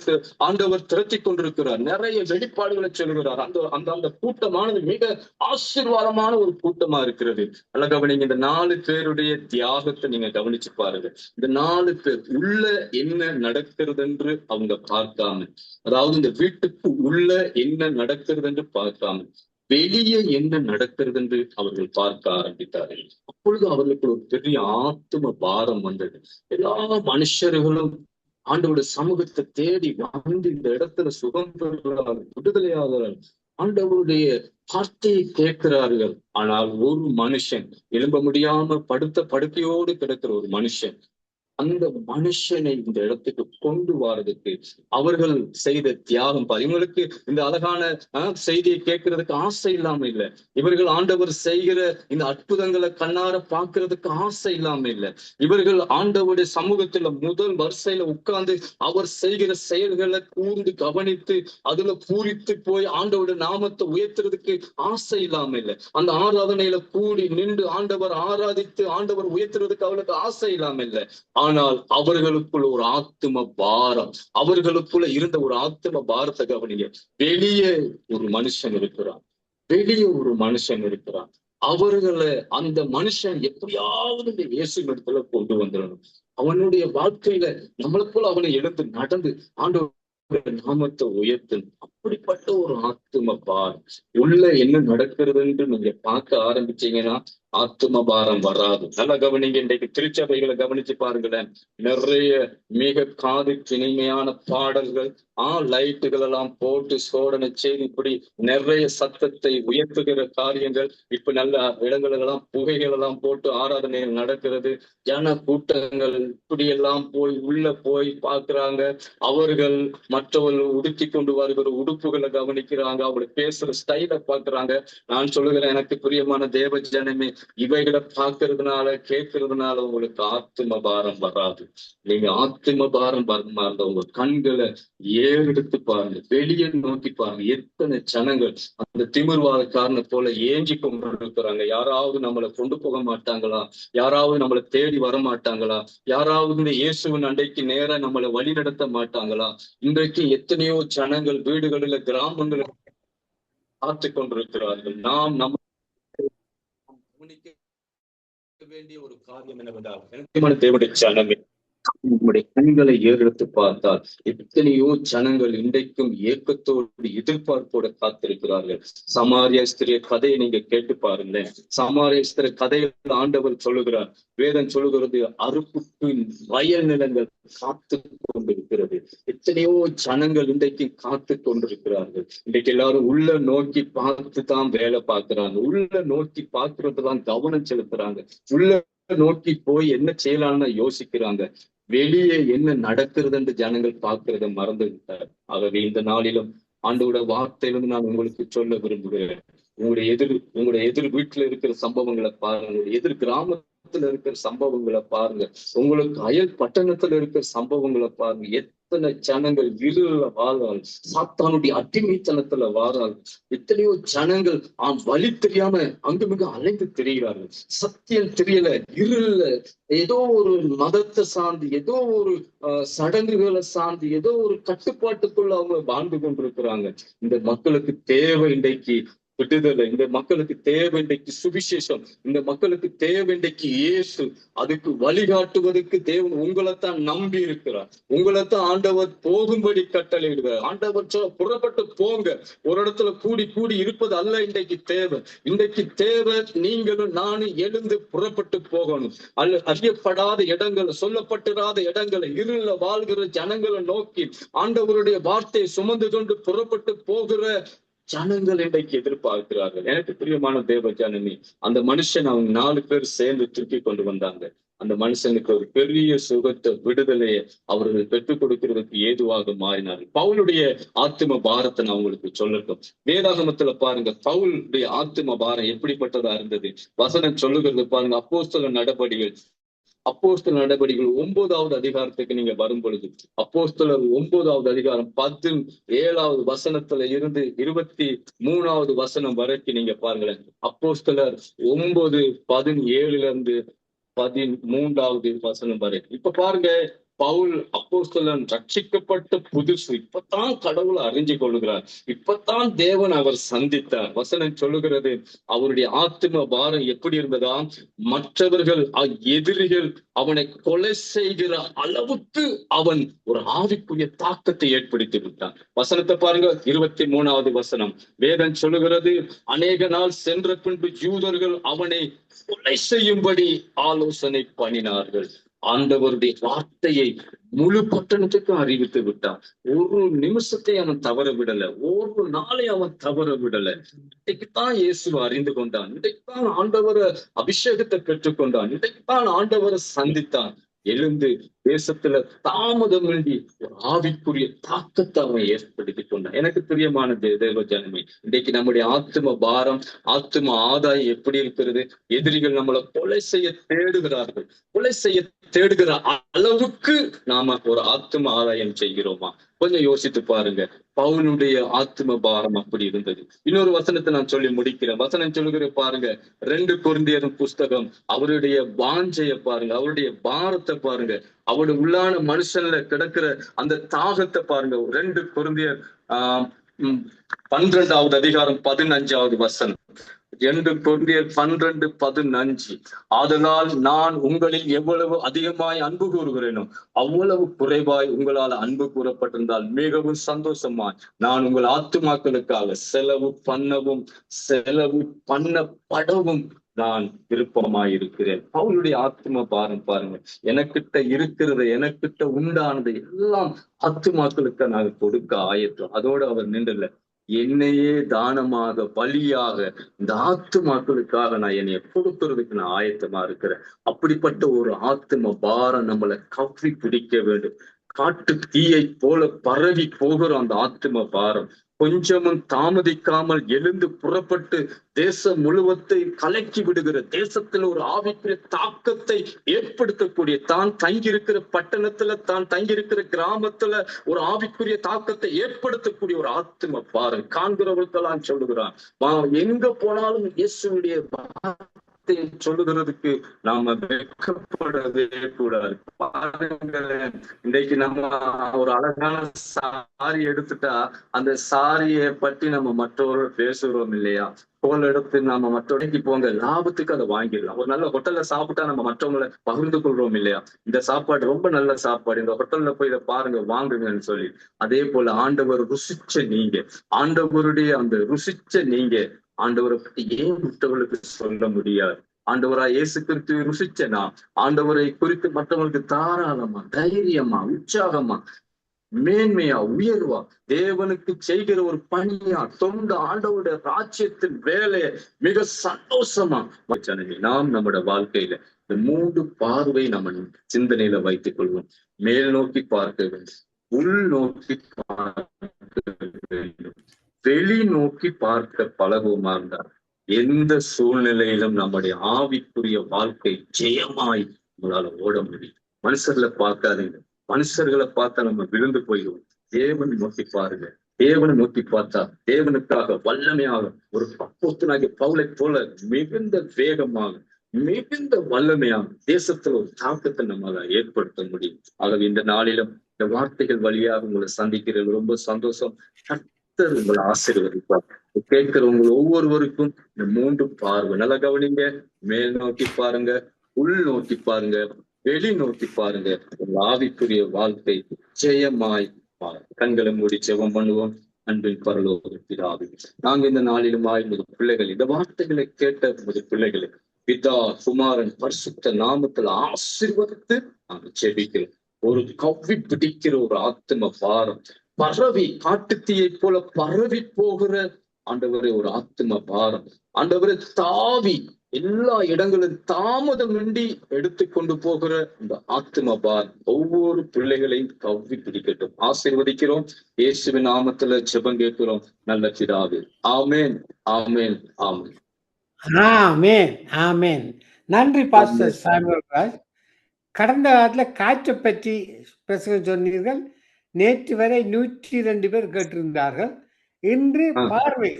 ஆண்டவர் திரட்டி கொண்டிருக்கிறார், நிறைய வெளிப்பாடுகளை சொல்கிறார். அந்த அந்த கூட்டமானது மிக ஆசீர்வாதமான ஒரு கூட்டமா இருக்கிறது. அழகாக நீங்க இந்த 4 பேருடைய தியாகத்தை நீங்க கவனிச்சு பாருங்க. இந்த 4 பேர் உள்ள என்ன நடக்கிறது என்று அவங்க பார்க்காம, அதாவது இந்த வீட்டுக்கு உள்ள என்ன நடக்கிறது என்று பார்க்காம, வெளியே என்ன நடக்கிறது என்று அவர்கள் பார்க்க ஆரம்பித்தார்கள். அப்பொழுது அவர்களுக்கு ஒரு பெரிய ஆத்தும பாரம் வந்தது. எல்லா மனுஷர்களும் ஆண்டவருடைய சமூகத்தை தேடி வந்து இந்த இடத்துல சுகம் பெறுகிறார்கள், விடுதலையாகிறார்கள், ஆண்டவருடைய வார்த்தையை கேட்கிறார்கள். ஆனால் ஒரு மனுஷன், எழும்ப முடியாம படுக்கையோடு கிடக்கிற ஒரு மனுஷன், அந்த மனுஷனை இந்த இடத்துக்கு கொண்டு வாரதுக்கு அவர்கள் செய்த தியாகம் பாரு. இவங்களுக்கு இந்த அழகான செய்தியை கேட்கறதுக்கு ஆசை இல்லாம இல்லை. இவர்கள் ஆண்டவர் செய்கிற இந்த அற்புதங்களை கண்ணார பாக்குறதுக்கு ஆசை இல்லாம இல்லை. இவர்கள் ஆண்டவருடைய சமூகத்துல முதல் வரிசையில உட்கார்ந்து அவர் செய்கிற செயல்களை கூர்ந்து கவனித்து அதுல பூரித்து போய் ஆண்டவருடைய நாமத்தை உயர்த்துறதுக்கு ஆசை இல்லாம இல்லை. அந்த ஆராதனையில கூடி நின்று ஆண்டவர் ஆராதித்து ஆண்டவர் உயர்த்துறதுக்கு அவளுக்கு ஆசை இல்லாம இல்லை. ஆனால் அவர்களுக்குள்ள ஒரு ஆத்தும பாரம், அவர்களுக்குள்ள இருந்த ஒரு ஆத்தும பாரத்தை கவனிங்க. வெளியே ஒரு மனுஷன் இருக்கிறான், அவர்களை அந்த மனுஷன் எப்படியாவது இந்த இயேசு இடத்துல கொண்டு வந்துடணும். அவனுடைய வாழ்க்கையில நம்மளுக்குள்ள அவனை எழுந்து நடந்து ஆண்டவர் நாமத்தை உயர்த்தணும். அப்படிப்பட்ட ஒரு ஆத்தும பாரம் உள்ள என்ன நடக்கிறது என்று நீங்க பார்க்க ஆரம்பிச்சீங்கன்னா ஆத்தும பாரம் வராது. நல்லா கவனிங்க, இன்றைக்கு திருச்சபைகளை கவனிச்சு பாருங்களேன். நிறைய மிக காதுக்கு இனிமையான பாடல்கள், லைட்டுகள் எல்லாம் போட்டு சோதனை செய்து இப்படி நிறைய சத்தத்தை உயர்த்துகிற காரியங்கள், இப்ப நல்ல இடங்கள் எல்லாம் புகைகள் எல்லாம் போட்டு ஆராதனைகள் நடக்கிறது. ஜன கூட்டங்கள் இப்படி எல்லாம் போய் உள்ள போய் பார்க்கிறாங்க. அவர்கள் மற்றவர்கள் உடுத்தி கொண்டு வருகிற உடுப்புகளை கவனிக்கிறாங்க, அவங்களை பேசுற ஸ்டைலை பார்க்கிறாங்க. நான் சொல்லுகிறேன், எனக்கு பிரியமான தேவ ஜனமே, இவைகளை பார்க்கறதுனால கேட்கறதுனால உங்களுக்கு ஆத்தும பாரம் வராது. நீங்க ஆத்தும பாரம் இருந்தா உங்க கண்களை ஏறெடுத்து பாருங்க, வெளியே நோக்கி பாருங்க. எத்தனை ஜனங்கள் அந்த திமிர்வாதக்காரனை போல ஏஞ்சி கொண்டு இருக்கிறாங்க. யாராவது நம்மளை கொண்டு போக மாட்டாங்களா? யாராவது நம்மளை தேடி வர மாட்டாங்களா? யாராவது இந்த இயேசுவின் அண்டைக்கு நேர நம்மளை வழி நடத்த மாட்டாங்களா? இன்றைக்கு எத்தனையோ ஜனங்கள் வீடுகளில கிராமங்களில் காத்து கொண்டிருக்கிறார்கள். நாம் நம்ம வேண்டிய ஒரு காரியம் என்னவென்றால், தேவனுடைய ஜனமே, நம்முடைய கண்களை ஏறெடுத்து பார்த்தால் எத்தனையோ ஜனங்கள் இன்றைக்கும் ஏக்கத்தோடு எதிர்பார்ப்போட காத்திருக்கிறார்கள். சமாரிய ஸ்திரிய கதையை நீங்க கேட்டு பாருங்களேன். சமாரிய ஸ்திரிய கதையில் ஆண்டவர் சொல்லுகிறார், வேதம் சொல்லுகிறது, அறுப்புக்கு வயல் நிலங்கள் காத்து கொண்டிருக்கிறது. எத்தனையோ ஜனங்கள் இன்றைக்கு காத்து கொண்டிருக்கிறார்கள். இன்றைக்கு எல்லாரும் உள்ள நோக்கி பார்த்து தான் வேலை பார்க்கிறாங்க, உள்ள நோக்கி பார்க்கறதுதான் கவனம் செலுத்துறாங்க, உள்ள நோக்கி போய் என்ன செய்யலாம்னு யோசிக்கிறாங்க. வெளியே என்ன நடக்கிறது என்று ஜனங்கள் பார்க்கிறத மறந்து விட்டார். ஆகவே இந்த நாளிலும் ஆண்டோட வார்த்தையிலிருந்து நான் உங்களுக்கு சொல்ல விரும்புகிறேன். உங்களுடைய எதிர் வீட்டுல இருக்கிற சம்பவங்களை பாருங்க, எதிர் கிராமத்துல கிராமத்துல இருக்கிற சம்பவங்களை பாருங்க, உங்களுக்கு அயல் பட்டணத்துல இருக்கிற சம்பவங்களை பாருங்க. எத்தனை ஜனங்கள் இருள வாழ்றாங்க, சாத்தானுடைய அடிமைத்தனத்துல வாழ்றாங்க. எத்தனையோ ஜனங்கள் வழி தெரியாம அங்குமிங்க அலைந்து திரிகிறார்கள். சத்தியம் தெரியல, இருள ஏதோ ஒரு மதத்தை சார்ந்து, ஏதோ ஒரு சடங்குகளை சார்ந்து, ஏதோ ஒரு கட்டுப்பாட்டுக்குள்ள அவங்க வாழ்ந்து கொண்டிருக்கிறாங்க. இந்த மக்களுக்கு தேவை இன்றைக்கு விடுதலை, இந்த மக்களுக்கு தேவை இன்றைக்கு சுவிசேஷம், இந்த மக்களுக்கு தேவை இன்றைக்கு இயேசு. அதுக்கு வழிகாட்டுவதற்கு தேவன் உங்களைத்தான் நம்பி இருக்கிறார். உங்களைத்தான் ஆண்டவர் போகும்படி கட்டளையிடுவார். ஆண்டவர் புறப்பட்டு போங்க, ஒரு இடத்துல கூடி கூடி இருப்பது அல்ல இன்றைக்கு தேவை. இன்றைக்கு தேவை நீங்களும் நானும் எழுந்து புறப்பட்டு போகணும். அறியப்படாத இடங்களை, சொல்லப்பட்டிராத இடங்களை, இருள வாழ்கிற ஜனங்களை நோக்கி ஆண்டவருடைய வார்த்தையை சுமந்து கொண்டு புறப்பட்டு போகிற ஜனங்கள் இன்றைக்கு எதிர்பார்க்கிறார்கள். எனக்கு பிரியமான தேவ ஜனனி, அந்த மனுஷன் அவங்க 4 பேர் சேர்ந்து தூக்கி கொண்டு வந்தாங்க. அந்த மனுஷனுக்கு ஒரு பெரிய சுகத்தை, விடுதலையை அவர்கள் பெற்றுக் கொடுக்கிறதுக்கு ஏதுவாக மாறினார்கள். பவுலுடைய ஆத்தும பாரத்தை நான் உங்களுக்கு சொல்லட்டும். வேதாகமத்துல பாருங்க, பவுலுடைய ஆத்தும பாரம் எப்படிப்பட்டதா இருந்தது. வசனம் சொல்லுகிறது பாருங்க, அப்போஸ்தலர் நடபடிகள் 9வது அதிகாரத்துக்கு நீங்க வரும் பொழுது, அப்போஸ்தலர் 9வது அதிகாரம் 17வது வசனத்துல இருந்து 23வது வசனம் வரைக்கும் நீங்க பாருங்களேன். அப்போஸ்தலர் 9:17 இருந்து 13வது வசனம் வரை. இப்ப பாருங்க, பவுல் அப்போஸ்தலன் ரட்சிக்கப்பட்ட புதுசு, இப்பதான் கடவுளை அறிஞ்சு கொள்ளுகிறார், இப்பதான் தேவன் அவர் சந்தித்தார். வசனம் சொல்லுகிறது, அவருடைய ஆத்தும பாரம் எப்படி இருந்ததா, மற்றவர்கள் எதிரிகள் அவனை கொலை செய்கிற அளவுக்கு அவன் ஒரு ஆவிக்குரிய தாக்கத்தை ஏற்படுத்தி விட்டான். வசனத்தை பாருங்க, 23வது வசனம். வேதம் சொல்லுகிறது, அநேக நாள் சென்ற பின்பு யூதர்கள் அவனை கொலை செய்யும்படி ஆலோசனை பண்ணினார்கள். ஆண்டவருடைய வார்த்தையை முழு பட்டணத்துக்கும் அறிவித்து விட்டான். ஒரு நிமிஷத்தை அவன் தவற விடல, ஒரு நாளை அவன் தவற விடல. இன்றைக்குத்தான் இயேசுவை அறிந்து கொண்டான், இன்றைக்குத்தான் ஆண்டவரை அபிஷேகத்தை பெற்றுக்கொண்டான், இன்றைக்குத்தான் ஆண்டவரை சந்தித்தான். எழுந்து தேசத்துல தாமதமின்றி ஒரு ஆவிக்குரிய தாக்கத்தை அவன் ஏற்படுத்தி கொண்டான். எனக்கு பிரியமான தேவ ஜனமே, இன்றைக்கு நம்முடைய ஆத்தும பாரம், ஆத்தும ஆதாயம் எப்படி இருக்கிறது? எதிரிகள் நம்மளை கொலை செய்ய தேடுகிறார்கள். கொலை செய்ய தேடுகிற அளவுக்கு நாம ஒரு ஆத்தும ஆதாயம் செய்கிறோமா? கொஞ்சம் யோசித்து பாருங்க. பவுலுடைய ஆத்தும பாரம் அப்படி இருந்தது. இன்னொரு வசனத்தை நான் சொல்லி முடிக்கிறேன். வசனம் சொல்லுகிற பாருங்க, 2 கொரிந்தியர் புஸ்தகம், அவருடைய வாஞ்சைய பாருங்க, அவருடைய பாரத்தை பாருங்க, அவருடைய உள்ளான மனுஷன்ல கிடக்கிற அந்த தாகத்தை பாருங்க. 2 கொரிந்தியர் 12வது அதிகாரம் 15வது வசனம். 2 கொரிந்தியர் 12:15. ஆதலால் நான் உங்களில் எவ்வளவு அதிகமாய் அன்பு கூறுகிறேனோ அவ்வளவு குறைவாய் உங்களால் அன்பு கூறப்பட்டிருந்தால் மிகவும் சந்தோஷமாய் நான் உங்கள் ஆத்துமாக்களுக்காக செலவு பண்ணப்படவும் நான் விருப்பமாயிருக்கிறேன். பவுலுடைய ஆத்தும பாரம் பாருங்க, எனக்கிட்ட இருக்கிறது, எனக்கிட்ட உண்டானது எல்லாம் ஆத்துமாக்களுக்கு நாங்கள் கொடுக்க ஆயத்தம். அதோடு அவர் நின்றல, என்னையே தானமாக பலியாக இந்த ஆத்துமாக்களுக்காக நான் என்னைய கொடுக்கறதுக்கு நான் ஆயத்தமா இருக்கிறேன். அப்படிப்பட்ட ஒரு ஆத்தும பாரம் நம்மளை கவ்வி பிடிக்க வேண்டும். காட்டு தீயை போல பரவி போகிற அந்த ஆத்தும பாரம் கொஞ்சமும் தாமதிக்காமல் எழுந்து புறப்பட்டு தேசம் முழுவதை கலக்கி விடுகிற, தேசத்துல ஒரு ஆவிக்குரிய தாக்கத்தை ஏற்படுத்தக்கூடிய, தான் தங்கியிருக்கிற பட்டணத்துல, தான் தங்கியிருக்கிற கிராமத்துல ஒரு ஆவிக்குரிய தாக்கத்தை ஏற்படுத்தக்கூடிய ஒரு ஆத்தும பாரம் காண்கிறவர்களெல்லாம் சொல்லுகிறான். எங்க போனாலும் இயேசுடைய சொல்லுகிறதுக்கு நாம வெட்கப்படவே கூடாது. பாருங்களேன், இன்றைக்கு நம்ம ஒரு அழகான சாரி எடுத்துட்டா அந்த சாரியை பற்றி நம்ம மற்றவர்கள் பேசுகிறோம் இல்லையா? கோல் எடுத்து நம்ம மற்றவடைக்கு போங்க, லாபத்துக்கு அதை வாங்கிடலாம். ஒரு நல்ல ஹோட்டல்ல சாப்பிட்டா நம்ம மற்றவங்களை பகிர்ந்து கொள்றோம் இல்லையா? இந்த சாப்பாடு ரொம்ப நல்ல சாப்பாடு, இந்த ஹோட்டல்ல போய் இதை பாருங்க, வாங்குங்கன்னு சொல்லி. அதே போல ஆண்டவர் ருசிச்ச நீங்க, ஆண்டவருடைய அந்த ருசிச்ச நீங்க ஆண்டவரை பற்றி ஏன் மற்றவர்களுக்கு சொல்ல முடியாது? ஆண்டவரா இயேசு கிறிஸ்துவை ருசிச்சனா ஆண்டவரை குறித்து மற்றவங்களுக்கு தாராளமா, தைரியமா, உற்சாகமா, மேன்மையா, உயர்வா, தேவனுக்கு செய்கிற ஒரு பணியா, தொண்டு, ஆண்டவருடைய ராஜ்யத்தின் வேலையை மிக சந்தோஷமா நாம் நம்முடைய வாழ்க்கையில இந்த 3 பார்வை நம்ம சிந்தனையில வைத்துக் கொள்வோம். மேல் நோக்கி பார்க்க வேண்டும், உள் நோக்கி பார்க்க வேண்டும், வெளி நோக்கி பார்க்க பழகுவோமா இருந்தார் எந்த சூழ்நிலையிலும் நம்முடைய ஆவிக்குரிய வாழ்க்கை ஜெயமாய் நம்மளால ஓட முடியும். மனுஷர்களை பார்க்காதீங்க. மனுஷர்களை பார்த்தா நம்ம விழுந்து போயிடுவோம். தேவனை நோக்கி பாருங்க. தேவனை நோக்கி பார்த்தா தேவனுக்காக வல்லமையாக ஒரு அப்போஸ்தலனாகிய பவுலை போல மிகுந்த வேகமாக மிகுந்த வல்லமையாக தேசத்துல ஒரு தாக்கத்தை நம்மளால ஏற்படுத்த முடியும். ஆகவே இந்த நாளிலும் இந்த வார்த்தைகள் வழியாக உங்களை சந்திக்கிறது ரொம்ப சந்தோஷம். கர்த்தர் உங்களை ஆசீர்வதிப்பார். கேட்கிறவங்க ஒவ்வொருவருக்கும் இந்த 3 பார்வை நல்லா கவனிங்க. மேல் நோக்கி பாருங்க, உள் நோக்கி பாருங்க, வெளி நோக்கி பாருங்க. உங்க ஆவிக்குரிய வாழ்க்கை ஜெயமாய் பாருங்க. கண்களை மூடி ஜெபம் பண்ணுவோம். அன்பின் பரலோக பிதாவே, நாங்க இந்த நாளிலுமாய் உமது பிள்ளைகள் இந்த வார்த்தைகளை கேட்ட உமது பிள்ளைகளை பிதா குமாரன் பரிசுத்த நாமத்தில் ஆசீர்வதித்து நாங்க ஜெபிக்கிறோம். ஒரு கவ்வி பிடிக்கிற ஒரு ஆத்தும பாரம் பரவி காட்டுத்தீயை போல பரவி போகிற ஆண்டவரே ஒரு ஆத்தும பாரம் ஆண்டவரே தாவி எல்லா இடங்களும் தாமதமின்றி எடுத்துக்கொண்டு போகிற இந்த ஆத்தும பாரம் ஒவ்வொரு பிள்ளைகளையும் கவ்வி பிடிக்கட்டும். ஆசீர்வதிக்கிறோம். இயேசுவின் நாமத்துல ஜெபம் கேட்கிறோம் நல்ல பிதாவே. ஆமேன், ஆமேன், ஆமேன், ஆமேன், ஆமேன். நன்றி பாஸ்டர் சாமுவேல் ராஜ். கடந்த காலத்துல காற்றை பற்றி பிரசங்கம் சொன்னீர்கள். நேற்று வரை 102 பேர் கேட்டிருந்தார்கள். இன்று பார்வை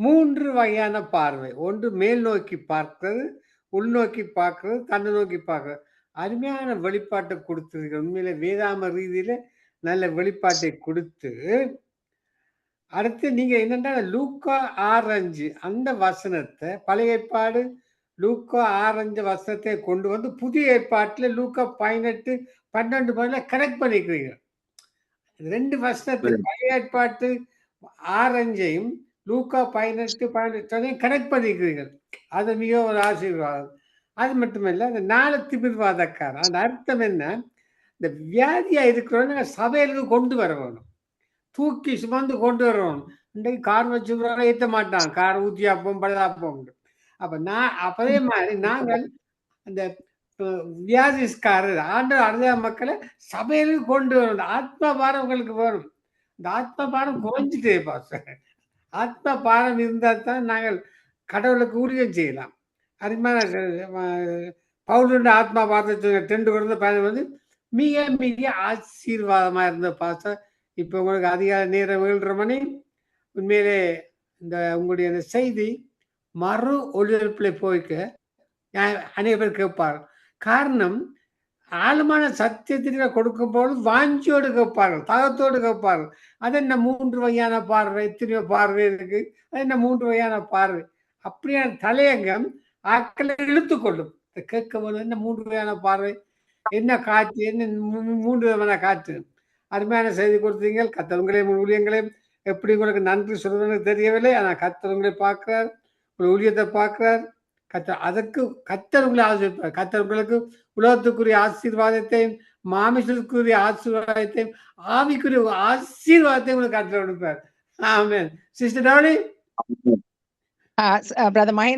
3 வகையான பார்வை. ஒன்று மேல் நோக்கி பார்க்கிறது, உள்நோக்கி பார்க்கிறது, தன்னை நோக்கி பார்க்கிறது. அருமையான வெளிப்பாட்டை கொடுத்திருக்க. உண்மையில வேதாம ரீதியில நல்ல வெளிப்பாட்டை கொடுத்து அடுத்து நீங்க என்னன்னா லூக்கா 6:5 அந்த வசனத்தை பழைய ஏற்பாடு லூக்கா 6:5 வசனத்தை கொண்டு வந்து புதிய ஏற்பாட்டுல லூக்கா 18:12 கனெக்ட் பண்ணிக்கிறீங்க. 2 வசனத்தை பழைய ஏற்பாட்டு 6:5 லூக்கா 18:12 கனெக்ட் பண்ணிக்கிறீர்கள். அது மிக ஒரு ஆசீர்வாதம். அது மட்டுமல்ல, அந்த 4 திமிர்வாதக்காரன் அந்த அர்த்தம் என்ன? இந்த வியாதியா இருக்கிறவங்க சபையிலுக்கு கொண்டு வர வேணும், தூக்கி சுமந்து கொண்டு வரணும். இன்றைக்கு கார் வச்சு ஏற்ற மாட்டான், கார் ஊற்றி அப்போம் பழுதாப்போம். அப்ப அதே மாதிரி நாங்கள் அந்த வியாதிஸ்காரர் ஆண்டவர் அறுத மக்களை சபையிலுக்கு கொண்டு வரணும். ஆத்மா பாரம் உங்களுக்கு வேணும். இந்த ஆத்மா பாரம் குறைஞ்சிட்டே பாச. ஆத்மா பாரம் இருந்தால் தான் நாங்கள் கடவுளுக்கு ஊழியம் செய்யலாம். அருமையான பவுலுடைய ஆத்மா பாரத்தை 2 குறைந்த பயணம் வந்து மிக மிக ஆசீர்வாதமா இருந்த பாச. இப்போ உங்களுக்கு அதிகார நேரம் 7:30 மணி. உண்மையிலே இந்த உங்களுடைய அந்த செய்தி மறு ஒளிபரப்பில் போய்க்க அனைவரும் கேட்பார். காரணம், ஆழமான சத்தியத்திற்கு கொடுக்கும்போது வாஞ்சியோடு கேட்பார்கள், தாகத்தோடு கேட்பார்கள். அது என்ன 3 வகையான பார்வை, எத்தனையோ பார்வை இருக்கு, அது என்ன 3 வகையான பார்வை. அப்படியான தலையங்கம் ஆக்களை இழுத்துக்கொள்ளும். கேட்க போது என்ன 3 வகையான பார்வை, என்ன காற்று, என்ன 3 விதமான காற்று. அருமையான செய்தி கொடுத்தீங்க. கத்தவங்களையும் ஊழியங்களையும் எப்படி உங்களுக்கு நன்றி சொல்றதுன்னு தெரியவில்லை. ஆனால் கத்தவங்களை பார்க்கிறார், உங்கள் ஊழியத்தை பார்க்கிறார். அதற்கு கத்தர் உங்களை ஆசீர்வாதம். கத்தர் உங்களுக்கு உலகத்துக்குரிய ஆசீர்வாதத்தையும் மாமிசத்துக்குரிய ஆசீர்வாதத்தையும் ஆவிக்குரிய ஆசீர்வாதத்தையும் உங்களுக்கு கத்தர் கொடுப்பார். ஆமென். சிஸ்டர் டவுலி. பிரதர் மகேந்திரன்